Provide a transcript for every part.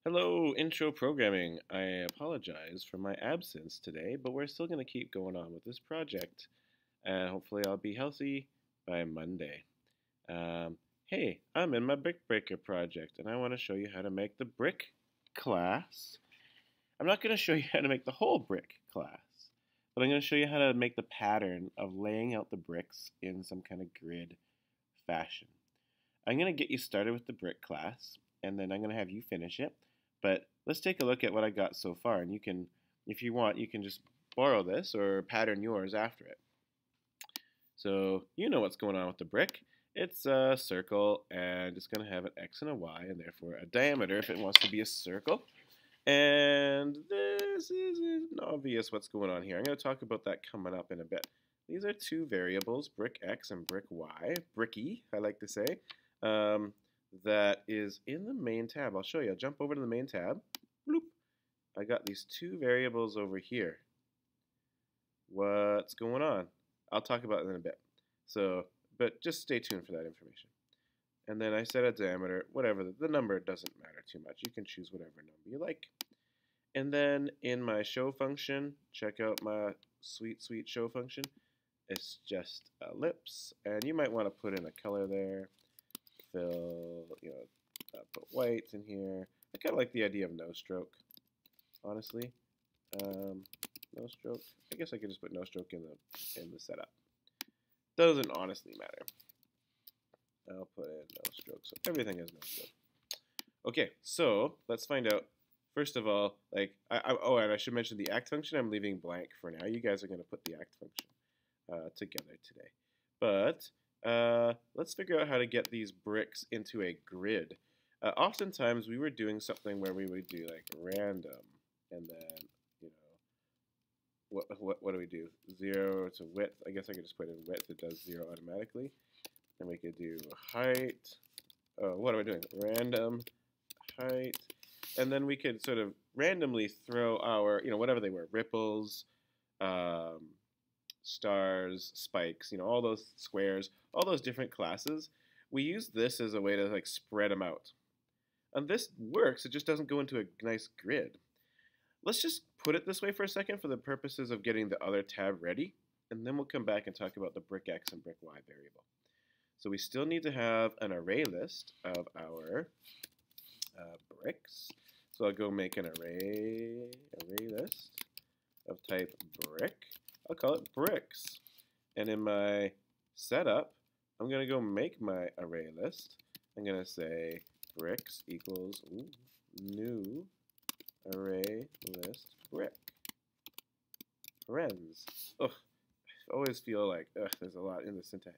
Hello, intro programming. I apologize for my absence today, but we're still going to keep going on with this project, and hopefully I'll be healthy by Monday. Um, hey, I'm in my Brick Breaker project, and I want to show you how to make the brick class. I'm not going to show you how to make the whole brick class, but I'm going to show you how to make the pattern of laying out the bricks in some kind of grid fashion. I'm going to get you started with the brick class, and then I'm going to have you finish it. But let's take a look at what I got so far, and you can, if you want, you can just borrow this or pattern yours after it. So you know what's going on with the brick. It's a circle, and it's going to have an x and a y, and therefore a diameter if it wants to be a circle. And this isn't obvious what's going on here. I'm going to talk about that coming up in a bit. These are two variables, brick x and brick y, bricky, I like to say, that is in the main tab. I'll show you. I'll jump over to the main tab. Bloop. I got these two variables over here. What's going on? I'll talk about it in a bit. So, but just stay tuned for that information. And then I set a diameter, whatever, the number doesn't matter too much. You can choose whatever number you like. And then in my show function, check out my sweet show function. It's just ellipse, and you might want to put in a color there. Fill, put white in here. I kind of like the idea of no stroke, honestly. No stroke. I guess I could just put no stroke in the setup. Doesn't honestly matter. I'll put in no stroke, so everything has no stroke. Okay, so let's find out. First of all, and I should mention the act function I'm leaving blank for now. You guys are going to put the act function together today. But let's figure out how to get these bricks into a grid. Oftentimes we were doing something where we would do like random, and then what do we do? 0 to width. I guess I could just put in width. It does 0 automatically. And we could do height. Oh, what am I doing? Random height. And then we could sort of randomly throw our, whatever they were, ripples, stars, spikes, all those squares, all those different classes. We use this as a way to like spread them out. And this works, it just doesn't go into a nice grid. Let's just put it this way for a second for the purposes of getting the other tab ready, and then we'll come back and talk about the brick x and brick y variable. So we still need to have an array list of our bricks. So I'll go make an array list of type brick. I'll call it bricks. And in my setup, I'm going to go make my array list. I'm going to say bricks equals new array list brick. Parens. Ugh, I always feel like there's a lot in the syntax.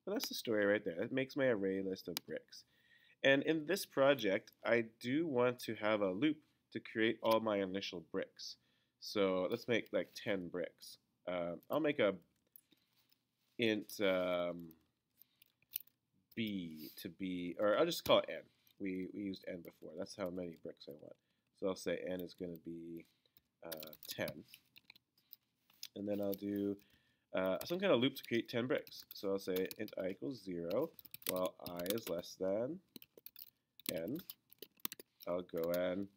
But that's the story right there. It makes my array list of bricks. And in this project, I do want to have a loop to create all my initial bricks. So let's make like 10 bricks. I'll make a int b to be, or I'll just call it n. We used n before. That's how many bricks I want. So I'll say n is going to be 10. And then I'll do some kind of loop to create 10 bricks. So I'll say int I equals 0 while I is less than n. I'll go and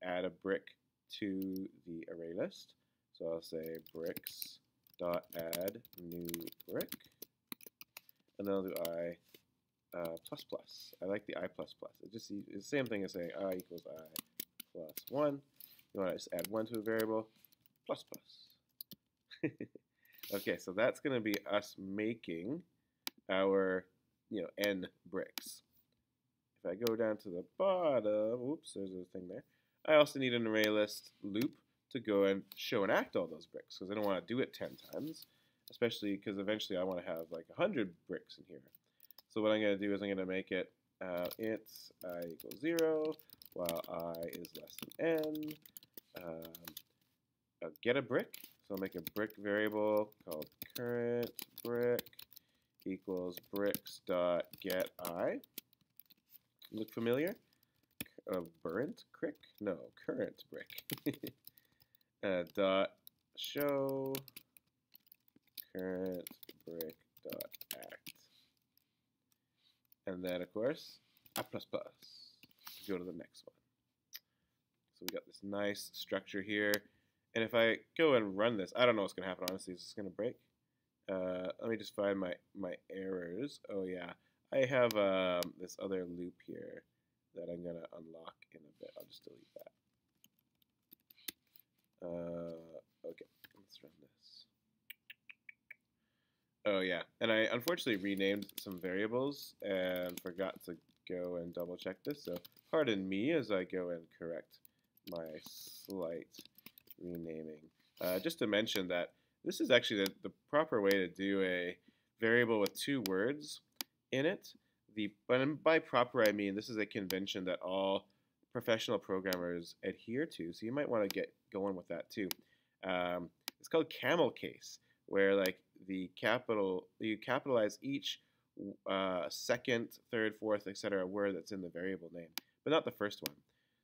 add a brick to the array list. So I'll say bricks dot add new brick, and then I'll do I plus plus. I like the I plus plus. It's the same thing as saying I equals I plus 1. You want to just add 1 to a variable, plus plus. Okay, so that's going to be us making our n bricks. If I go down to the bottom, oops, there's a thing there. I also need an array list loop to go and show and act all those bricks, because I don't want to do it 10 times, especially because eventually I want to have like 100 bricks in here. So what I'm going to do is I'm going to make it int I equals 0 while I is less than n. I'll get a brick, so I'll make a brick variable called current brick equals bricks dot get I. Look familiar? Burnt crick? No, current brick. Dot show current brick dot act. And then of course I plus plus. Go to the next one. So we got this nice structure here. And if I go and run this, I don't know what's going to happen, honestly. Is this going to break? Let me just find my errors. Oh, yeah. I have this other loop here that I'm going to unlock in a bit. I'll just delete that. Okay, let's run this. Oh, yeah. And I unfortunately renamed some variables and forgot to go and double check this. So pardon me as I go and correct my slight renaming. Just to mention that this is actually the proper way to do a variable with 2 words in it. And by proper, I mean this is a convention that all professional programmers adhere to, so you might want to get going with that too. It's called camel case, where like you capitalize each second, third, fourth, etc. word that's in the variable name, but not the first one.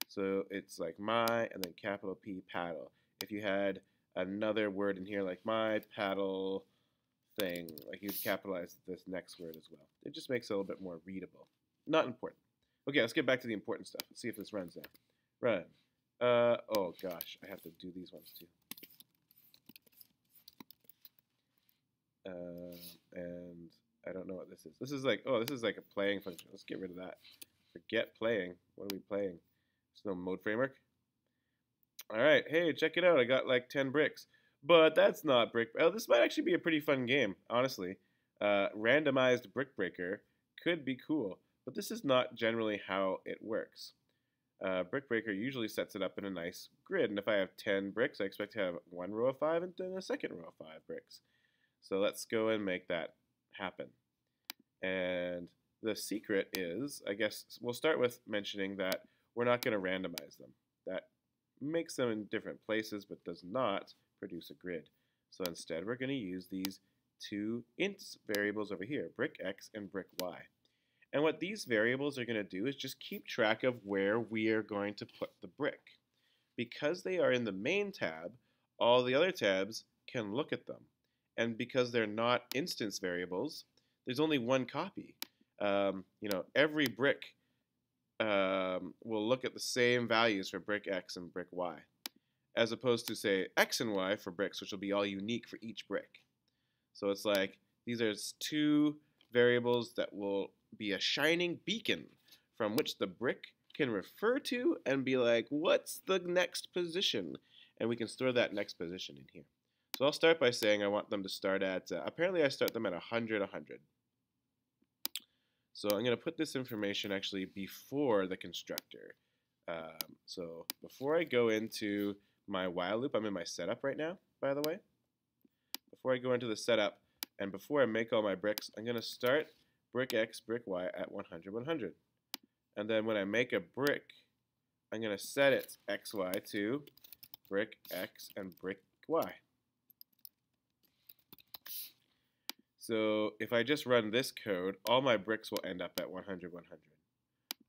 So it's like my and then capital P paddle. If you had another word in here like my paddle thing, like you'd capitalize this next word as well. It just makes it a little bit more readable. Not important. Okay, let's get back to the important stuff. Let's see if this runs now. Run. Oh gosh, I have to do these ones too. And I don't know what this is. This is like, oh, this is like a playing function. Let's get rid of that. Forget playing. What are we playing? There's no mode framework. All right, hey, check it out. I got like 10 bricks. But that's not Brick. Oh, this might actually be a pretty fun game, honestly. Randomized Brick Breaker could be cool, but this is not generally how it works. Brick Breaker usually sets it up in a nice grid, and if I have 10 bricks, I expect to have one row of 5 and then a second row of 5 bricks. So let's go and make that happen. And the secret is, I guess, we'll start with mentioning that we're not going to randomize them. That makes them in different places, but does not produce a grid. So instead, we're going to use these 2 int variables over here, brick x and brick y. And what these variables are going to do is just keep track of where we are going to put the brick. Because they are in the main tab, all the other tabs can look at them. And because they're not instance variables, there's only one copy. Every brick will look at the same values for brick x and brick y, as opposed to, say, x and y for bricks, which will be all unique for each brick. So it's like these are 2 variables that will be a shining beacon from which the brick can refer to and be like, what's the next position? And we can store that next position in here. So I'll start by saying I want them to start at, apparently I start them at 100, 100. So I'm going to put this information actually before the constructor. So before I go into my while loop, I'm in my setup right now, by the way. Before I go into the setup and before I make all my bricks, I'm going to start brick x, brick y at 100, 100. And then when I make a brick, I'm going to set its xy to brick x and brick y. So if I just run this code, all my bricks will end up at 100, 100,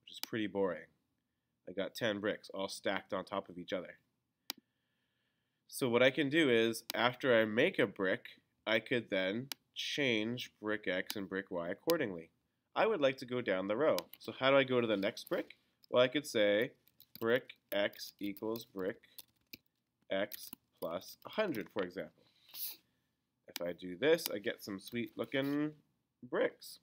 which is pretty boring. I got 10 bricks all stacked on top of each other. So what I can do is, after I make a brick, I could then change brick x and brick y accordingly. I would like to go down the row. So how do I go to the next brick? Well, I could say brick x equals brick x plus 100, for example. If I do this, I get some sweet looking bricks.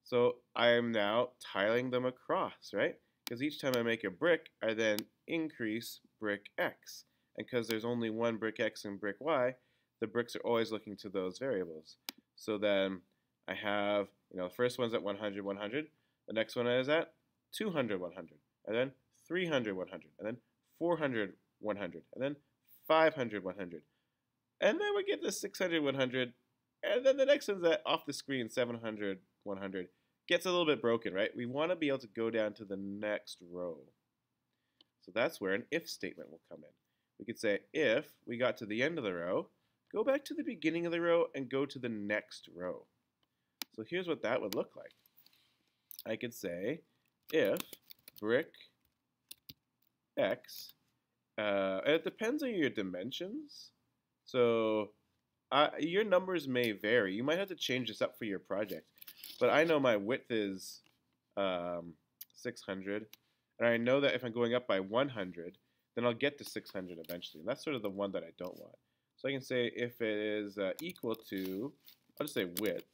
So I am now tiling them across, right? Because each time I make a brick, I then increase brick x. And because there's only one brick x and brick y, the bricks are always looking to those variables. So then I have, the first one's at 100, 100. The next one is at 200, 100. And then 300, 100. And then 400, 100. And then 500, 100. And then we get to 600, 100. And then the next one's at, off the screen, 700, 100. Gets a little bit broken, right? We want to be able to go down to the next row. So that's where an if statement will come in. We could say if we got to the end of the row, go back to the beginning of the row and go to the next row. So here's what that would look like. I could say if brick x, and it depends on your dimensions. So your numbers may vary. You might have to change this up for your project. But I know my width is 600 And I know that if I'm going up by 100, then I'll get to 600 eventually. And that's sort of the one that I don't want. So I can say if it is equal to, I'll just say width.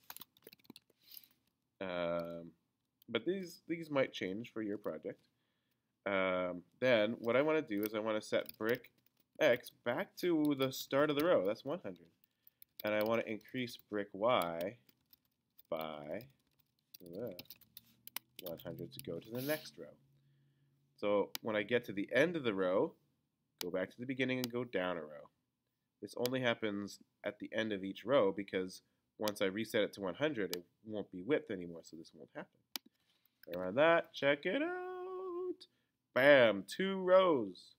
But these might change for your project. Then what I want to do is I want to set brick X back to the start of the row. That's 100. And I want to increase brick Y by 100 to go to the next row. So when I get to the end of the row, go back to the beginning and go down a row. This only happens at the end of each row because once I reset it to 100, it won't be width anymore, so this won't happen. Around that, check it out. Bam, 2 rows.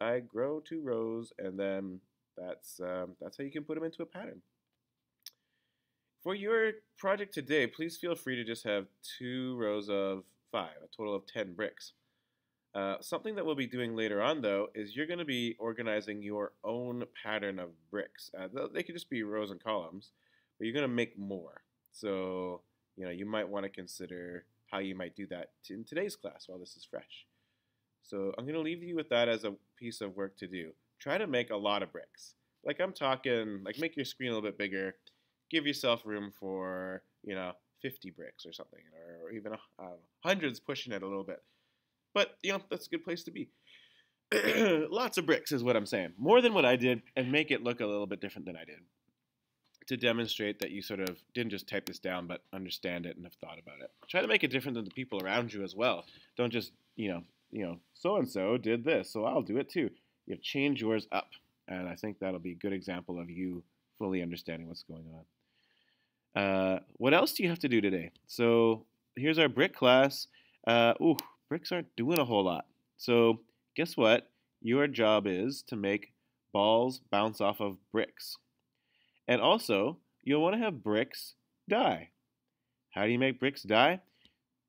I grow 2 rows, and then that's how you can put them into a pattern. For your project today, please feel free to just have 2 rows of 5, a total of 10 bricks. Something that we'll be doing later on, though, is you're going to be organizing your own pattern of bricks. They could just be rows and columns, but you're going to make more. So, you might want to consider how you might do that in today's class while this is fresh. So I'm going to leave you with that as a piece of work to do. Try to make a lot of bricks. Like I'm talking, like make your screen a little bit bigger. Give yourself room for, 50 bricks or something, or even hundreds pushing it a little bit. But, that's a good place to be. Lots of bricks is what I'm saying. More than what I did, and make it look a little bit different than I did. To demonstrate that you sort of didn't just type this down, but understand it and have thought about it. Try to make it different than the people around you as well. Don't just, so-and-so did this, so I'll do it too. Change yours up. And I think that'll be a good example of you fully understanding what's going on. What else do you have to do today? So here's our brick class. Bricks aren't doing a whole lot. So guess what? Your job is to make balls bounce off of bricks. And also, you'll want to have bricks die. How do you make bricks die?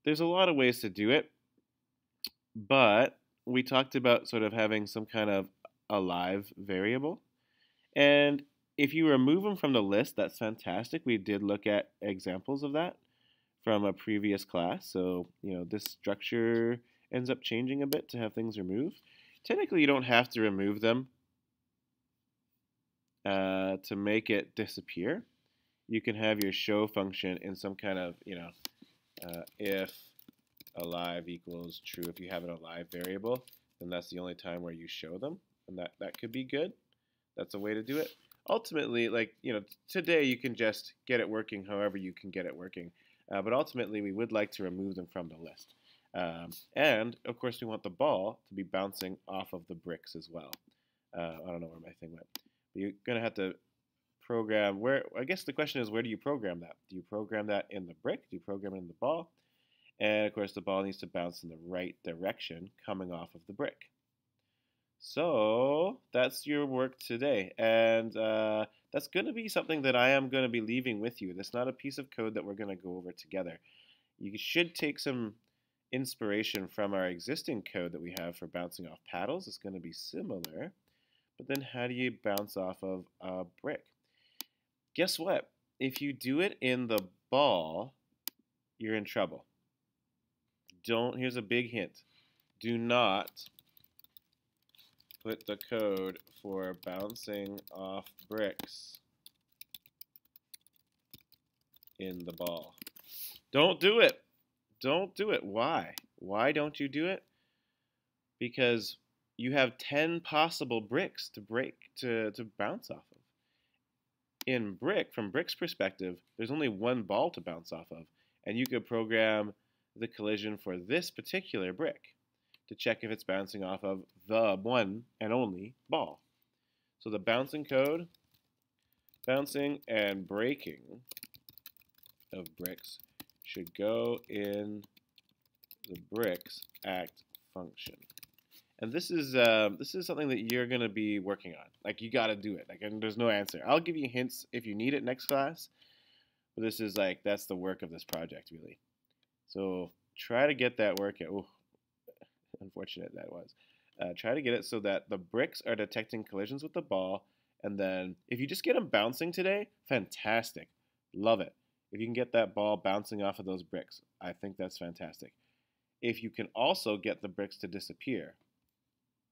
There's a lot of ways to do it, but we talked about sort of having some kind of alive variable. And if you remove them from the list, that's fantastic. We did look at examples of that from a previous class. So, this structure ends up changing a bit to have things removed. Technically, you don't have to remove them to make it disappear. You can have your show function in some kind of, if alive equals true. If you have an alive variable, then that's the only time where you show them. And that could be good. That's a way to do it. Ultimately, today you can just get it working however you can get it working. But ultimately, we would like to remove them from the list. And, of course, we want the ball to be bouncing off of the bricks as well. I don't know where my thing went. But you're going to have to program where, I guess the question is, where do you program that? Do you program that in the brick? Do you program it in the ball? And, of course, the ball needs to bounce in the right direction coming off of the brick. So that's your work today. And that's going to be something that I am going to be leaving with you. That's not a piece of code that we're going to go over together. You should take some inspiration from our existing code that we have for bouncing off paddles. It's going to be similar. But then how do you bounce off of a brick? Guess what? If you do it in the ball, you're in trouble. Here's a big hint. Do not put the code for bouncing off bricks in the ball. Don't do it. Don't do it. Why? Why don't you do it? Because you have 10 possible bricks to bounce off of. From Brick's perspective, there's only one ball to bounce off of, and you could program the collision for this particular brick to check if it's bouncing off of the one and only ball. So the bouncing code, bouncing and breaking of bricks should go in the bricks act function. And this is something that you're going to be working on. Like, you got to do it. And there's no answer. I'll give you hints if you need it next class. But this is that's the work of this project, really. So try to get that work. Unfortunate that was. Try to get it so that the bricks are detecting collisions with the ball. And then if you just get them bouncing today, fantastic. Love it. If you can get that ball bouncing off of those bricks, I think that's fantastic. if you can also get the bricks to disappear.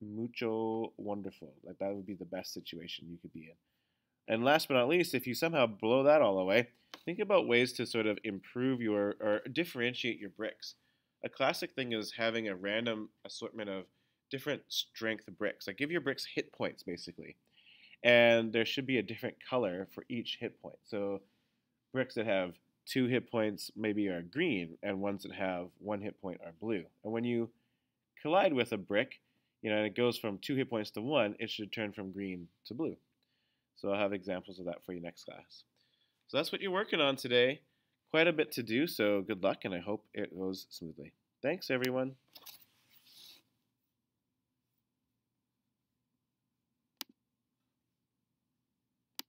Mucho wonderful. Like that would be the best situation you could be in. And last but not least, if you somehow blow that all away, think about ways to sort of improve your or differentiate your bricks. A classic thing is having a random assortment of different strength bricks. Like give your bricks hit points basically. And there should be a different color for each hit point. So bricks that have 2 hit points maybe are green, and ones that have 1 hit point are blue. And when you collide with a brick, and it goes from 2 hit points to one, it should turn from green to blue. So I'll have examples of that for you next class. So that's what you're working on today. Quite a bit to do, so good luck, and I hope it goes smoothly. Thanks, everyone.